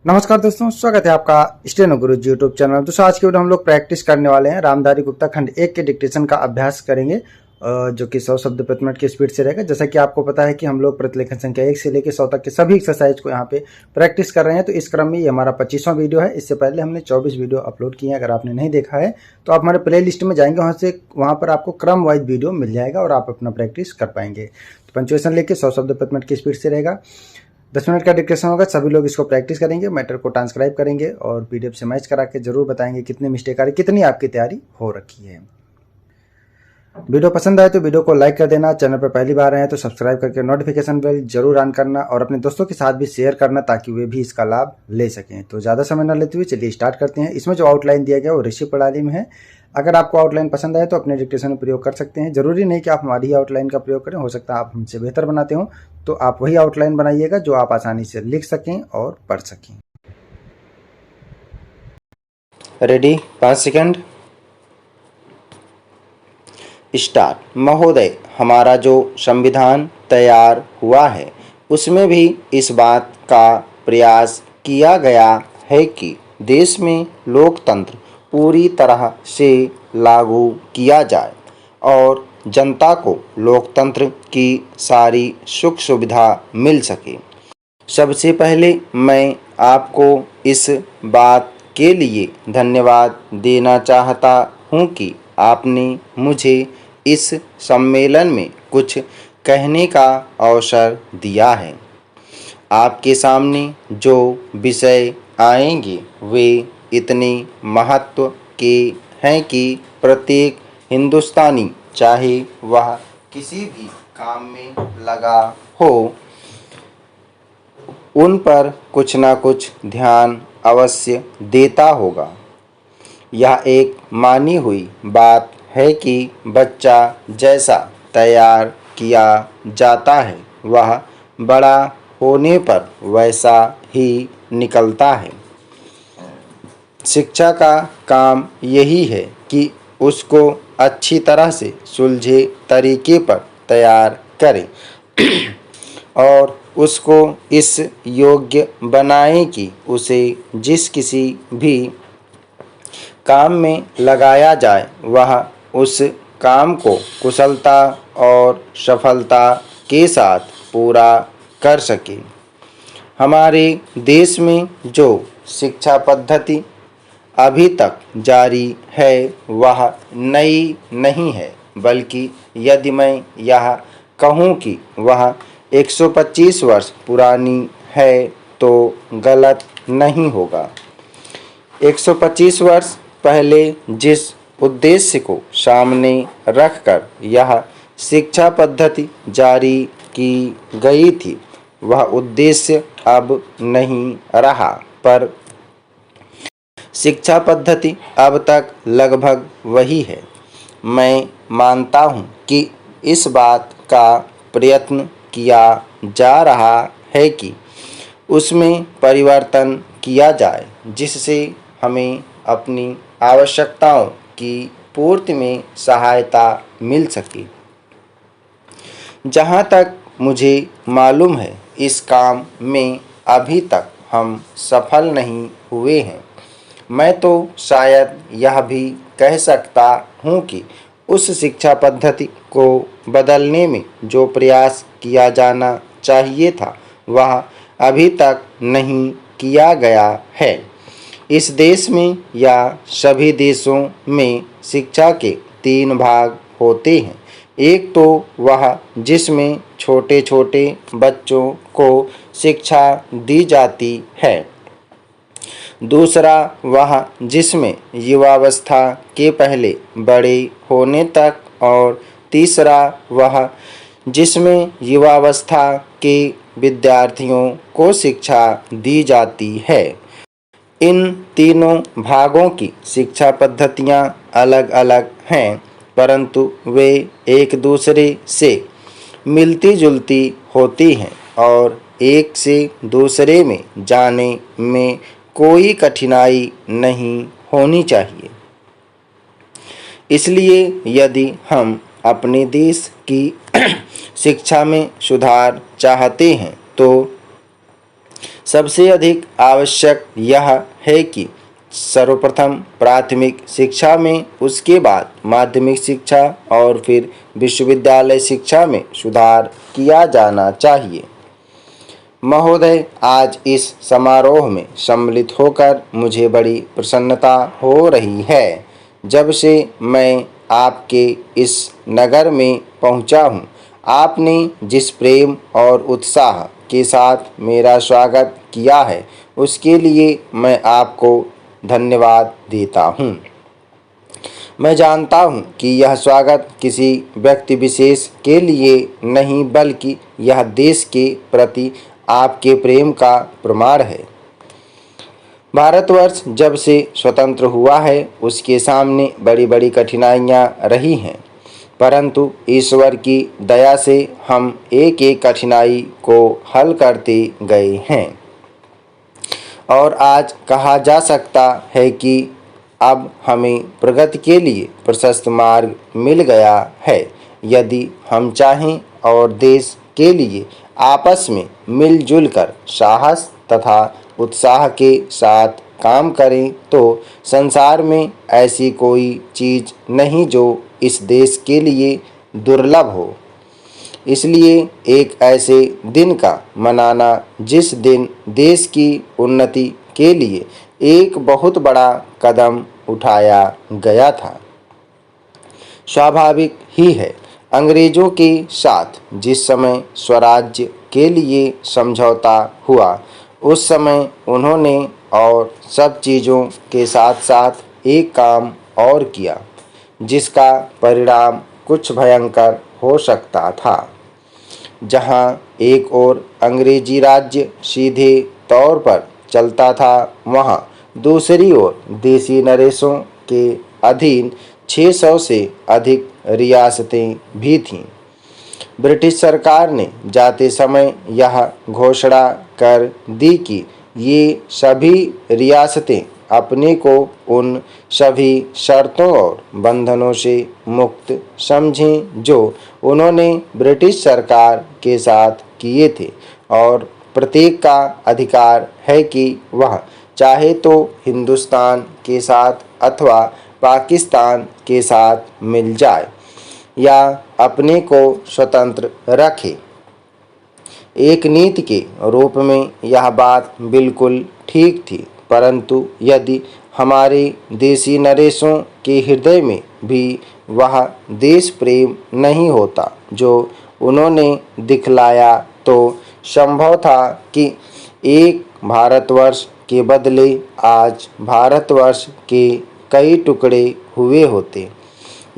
नमस्कार दोस्तों, स्वागत है आपका स्टेनो गुरुजी यूट्यूब चैनल में। दोस्तों आज की वीडियो हम लोग प्रैक्टिस करने वाले हैं। रामधारी गुप्ता खंड 1 के डिक्टेशन का अभ्यास करेंगे जो कि 100 शब्द प्रति मिनट की स्पीड से रहेगा। जैसा कि आपको पता है कि हम लोग प्रतिलेखन संख्या 1 से लेकर 100 तक के सभी एक्सरसाइज को यहाँ पे प्रैक्टिस कर रहे हैं। तो इस क्रम में ये हमारा 25वां वीडियो है। इससे पहले हमने 24 वीडियो अपलोड किए हैं। अगर आपने नहीं देखा है तो आप हमारे प्ले लिस्ट में जाएंगे, वहाँ पर आपको क्रम वाइज वीडियो मिल जाएगा और आप अपना प्रैक्टिस कर पाएंगे। तो पंचुएशन लेके 100 शब्द प्रति मिनट की स्पीड से रहेगा। 10 मिनट का डिस्कशन होगा। सभी लोग इसको प्रैक्टिस करेंगे, मैटर को ट्रांसक्राइब करेंगे और पीडीएफ से मैच करा के जरूर बताएंगे कितनी मिस्टेक आ रही, कितनी आपकी तैयारी हो रखी है। वीडियो पसंद आए तो वीडियो को लाइक कर देना। चैनल पर पहली बार आए हैं तो सब्सक्राइब करके नोटिफिकेशन बेल जरूर ऑन करना और अपने दोस्तों के साथ भी शेयर करना ताकि वे भी इसका लाभ ले सकें। तो ज़्यादा समय न लेते हुए चलिए स्टार्ट करते हैं। इसमें जो आउटलाइन दिया गया वो ऋषि प्रणाली में है। अगर आपको आउटलाइन पसंद आए तो अपने डिक्टेशन में प्रयोग कर सकते हैं। जरूरी नहीं कि आप हमारी ही आउटलाइन का प्रयोग करें, हो सकता है आप हमसे बेहतर बनाते हो, तो आप वही आउटलाइन बनाइएगा जो आप आसानी से लिख सकें और पढ़ सकें। रेडी? 5 second, start. महोदय, हमारा जो संविधान तैयार हुआ है उसमें भी इस बात का प्रयास किया गया है कि देश में लोकतंत्र पूरी तरह से लागू किया जाए और जनता को लोकतंत्र की सारी सुख सुविधा मिल सके। सबसे पहले मैं आपको इस बात के लिए धन्यवाद देना चाहता हूँ कि आपने मुझे इस सम्मेलन में कुछ कहने का अवसर दिया है। आपके सामने जो विषय आएंगे वे इतने महत्व के हैं कि प्रत्येक हिंदुस्तानी, चाहे वह किसी भी काम में लगा हो, उन पर कुछ ना कुछ ध्यान अवश्य देता होगा। यह एक मानी हुई बात है कि बच्चा जैसा तैयार किया जाता है वह बड़ा होने पर वैसा ही निकलता है। शिक्षा का काम यही है कि उसको अच्छी तरह से सुलझे तरीके पर तैयार करें और उसको इस योग्य बनाएं कि उसे जिस किसी भी काम में लगाया जाए वह उस काम को कुशलता और सफलता के साथ पूरा कर सके। हमारे देश में जो शिक्षा पद्धति अभी तक जारी है वह नई नहीं है, बल्कि यदि मैं यह कहूँ कि वह 125 वर्ष पुरानी है तो गलत नहीं होगा। 125 वर्ष पहले जिस उद्देश्य को सामने रखकर यह शिक्षा पद्धति जारी की गई थी वह उद्देश्य अब नहीं रहा, पर शिक्षा पद्धति अब तक लगभग वही है। मैं मानता हूँ कि इस बात का प्रयत्न किया जा रहा है कि उसमें परिवर्तन किया जाए जिससे हमें अपनी आवश्यकताओं की पूर्ति में सहायता मिल सके। जहाँ तक मुझे मालूम है इस काम में अभी तक हम सफल नहीं हुए हैं। मैं तो शायद यह भी कह सकता हूँ कि उस शिक्षा पद्धति को बदलने में जो प्रयास किया जाना चाहिए था वह अभी तक नहीं किया गया है। इस देश में या सभी देशों में शिक्षा के 3 भाग होते हैं। एक तो वह जिसमें छोटे छोटे बच्चों को शिक्षा दी जाती है, दूसरा वह जिसमें युवावस्था के पहले बड़े होने तक, और तीसरा वह जिसमें युवावस्था के विद्यार्थियों को शिक्षा दी जाती है। इन तीनों भागों की शिक्षा पद्धतियाँ अलग अलग हैं, परंतु वे एक दूसरे से मिलती जुलती होती हैं और एक से दूसरे में जाने में कोई कठिनाई नहीं होनी चाहिए। इसलिए यदि हम अपने देश की शिक्षा में सुधार चाहते हैं तो सबसे अधिक आवश्यक यह है कि सर्वप्रथम प्राथमिक शिक्षा में, उसके बाद माध्यमिक शिक्षा और फिर विश्वविद्यालय शिक्षा में सुधार किया जाना चाहिए। महोदय, आज इस समारोह में सम्मिलित होकर मुझे बड़ी प्रसन्नता हो रही है। जब से मैं आपके इस नगर में पहुंचा हूं, आपने जिस प्रेम और उत्साह के साथ मेरा स्वागत किया है, उसके लिए मैं आपको धन्यवाद देता हूं। मैं जानता हूं कि यह स्वागत किसी व्यक्ति विशेष के लिए नहीं, बल्कि यह देश के प्रति आपके प्रेम का प्रमाण है। भारतवर्ष जब से स्वतंत्र हुआ है, उसके सामने बड़ी बड़ी कठिनाइयां रही हैं, परंतु ईश्वर की दया से हम एक एक कठिनाई को हल करते गए हैं और आज कहा जा सकता है कि अब हमें प्रगति के लिए प्रशस्त मार्ग मिल गया है। यदि हम चाहें और देश के लिए आपस में मिलजुल कर साहस तथा उत्साह के साथ काम करें, तो संसार में ऐसी कोई चीज़ नहीं जो इस देश के लिए दुर्लभ हो। इसलिए एक ऐसे दिन का मनाना जिस दिन देश की उन्नति के लिए एक बहुत बड़ा कदम उठाया गया था। स्वाभाविक ही है, अंग्रेजों के साथ जिस समय स्वराज्य के लिए समझौता हुआ, उस समय उन्होंने और सब चीज़ों के साथ साथ एक काम और किया, जिसका परिणाम कुछ भयंकर हो सकता था। जहां एक ओर अंग्रेजी राज्य सीधे तौर पर चलता था, वहां दूसरी ओर देसी नरेशों के अधीन 600 से अधिक रियासतें भी थीं। ब्रिटिश सरकार ने जाते समय यह घोषणा कर दी कि ये सभी रियासतें अपने को उन सभी शर्तों और बंधनों से मुक्त समझें जो उन्होंने ब्रिटिश सरकार के साथ किए थे, और प्रत्येक का अधिकार है कि वह चाहे तो हिंदुस्तान के साथ अथवा पाकिस्तान के साथ मिल जाए या अपने को स्वतंत्र रखे। एक नीति के रूप में यह बात बिल्कुल ठीक थी, परंतु यदि हमारे देसी नरेशों के हृदय में भी वह देश प्रेम नहीं होता जो उन्होंने दिखलाया, तो संभव था कि एक भारतवर्ष के बदले आज भारतवर्ष के कई टुकड़े हुए होते।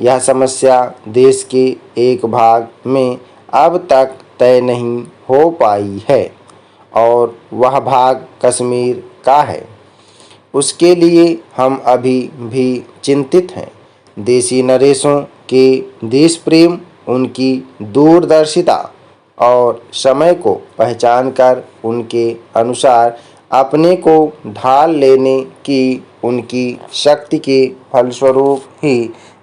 यह समस्या देश के एक भाग में अब तक तय नहीं हो पाई है और वह भाग कश्मीर का है। उसके लिए हम अभी भी चिंतित हैं। देसी नरेशों के देश प्रेम, उनकी दूरदर्शिता और समय को पहचान कर उनके अनुसार अपने को ढाल लेने की उनकी शक्ति के फलस्वरूप ही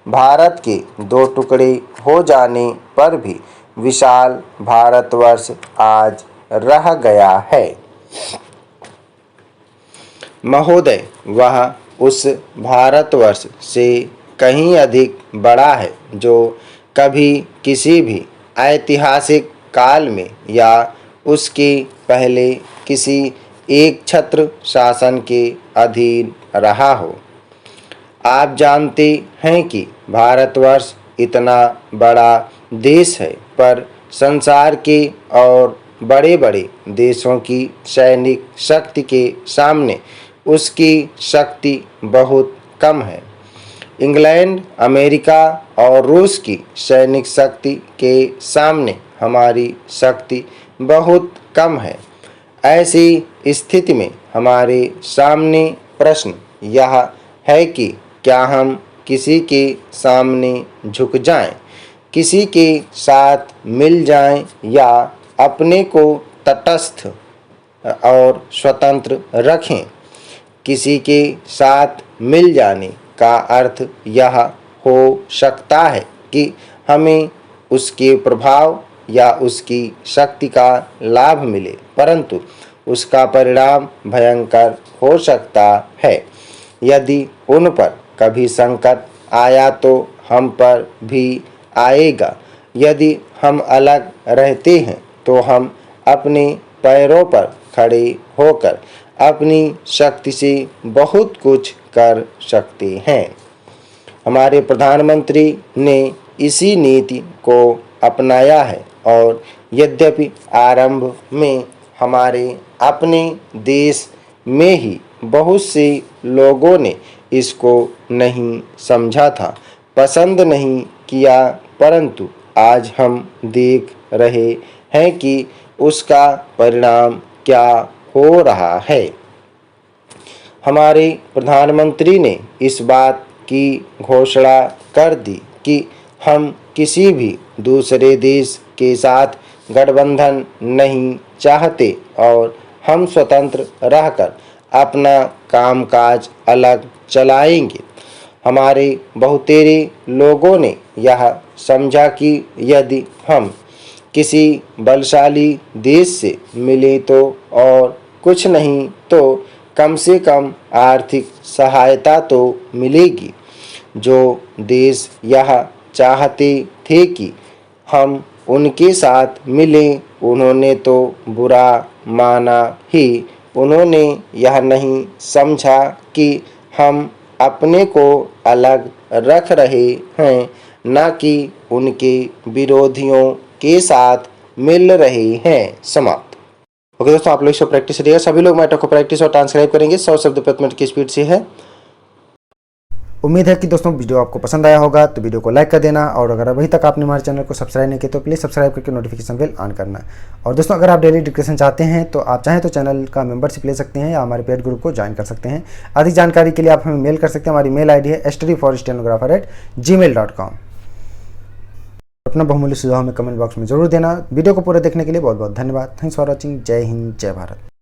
भारत के दो टुकड़े हो जाने पर भी विशाल भारतवर्ष आज रह गया है। महोदय, वह उस भारतवर्ष से कहीं अधिक बड़ा है जो कभी किसी भी ऐतिहासिक काल में या उसके पहले किसी एक छत्र शासन के अधीन रहा हो। आप जानते हैं कि भारतवर्ष इतना बड़ा देश है, पर संसार के और बड़े बड़े देशों की सैनिक शक्ति के सामने उसकी शक्ति बहुत कम है। इंग्लैंड, अमेरिका और रूस की सैनिक शक्ति के सामने हमारी शक्ति बहुत कम है। ऐसी स्थिति में हमारे सामने प्रश्न यह है कि क्या हम किसी के सामने झुक जाएं, किसी के साथ मिल जाएं या अपने को तटस्थ और स्वतंत्र रखें। किसी के साथ मिल जाने का अर्थ यह हो सकता है कि हमें उसके प्रभाव या उसकी शक्ति का लाभ मिले, परंतु उसका परिणाम भयंकर हो सकता है। यदि उन पर कभी संकट आया तो हम पर भी आएगा। यदि हम अलग रहते हैं तो हम अपने पैरों पर खड़े होकर अपनी शक्ति से बहुत कुछ कर सकते हैं। हमारे प्रधानमंत्री ने इसी नीति को अपनाया है और यद्यपि आरंभ में हमारे अपने देश में ही बहुत से लोगों ने इसको नहीं समझा था, पसंद नहीं किया, परंतु आज हम देख रहे हैं कि उसका परिणाम क्या हो रहा है। हमारे प्रधानमंत्री ने इस बात की घोषणा कर दी कि हम किसी भी दूसरे देश के साथ गठबंधन नहीं चाहते और हम स्वतंत्र रहकर अपना कामकाज अलग चलाएंगे। हमारे बहुतेरे लोगों ने यह समझा कि यदि हम किसी बलशाली देश से मिले तो और कुछ नहीं तो कम से कम आर्थिक सहायता तो मिलेगी। जो देश यह चाहते थे कि हम उनके साथ मिलें, उन्होंने तो बुरा माना ही। उन्होंने यह नहीं समझा कि हम अपने को अलग रख रहे हैं, न कि उनके विरोधियों के साथ मिल रहे हैं। समाप्त। ओके दोस्तों, आप लोग इसको प्रैक्टिस करिएगा। सभी लोग मैटर को प्रैक्टिस और ट्रांसक्राइब करेंगे। 100 शब्द प्रति मिनट की स्पीड से है। उम्मीद है कि दोस्तों वीडियो आपको पसंद आया होगा, तो वीडियो को लाइक कर देना और अगर अभी तक आपने हमारे चैनल को सब्सक्राइब नहीं किया तो प्लीज़ सब्सक्राइब करके नोटिफिकेशन बेल ऑन करना। और दोस्तों, अगर आप डेली डिस्कशन चाहते हैं तो आप चाहें तो चैनल का मेंबरशिप ले सकते हैं या हमारे पेड ग्रुप को ज्वाइन कर सकते हैं। अधिक जानकारी के लिए आप हमें मेल कर सकते हैं। हमारी मेल ID है studyforstenographer@gmail.com। अपना बहुमूल्य सुझाव हमें कमेंट बॉक्स में जरूर देना। वीडियो को पूरा देखने के लिए बहुत बहुत धन्यवाद। Thanks for watching. जय हिंद, जय भारत।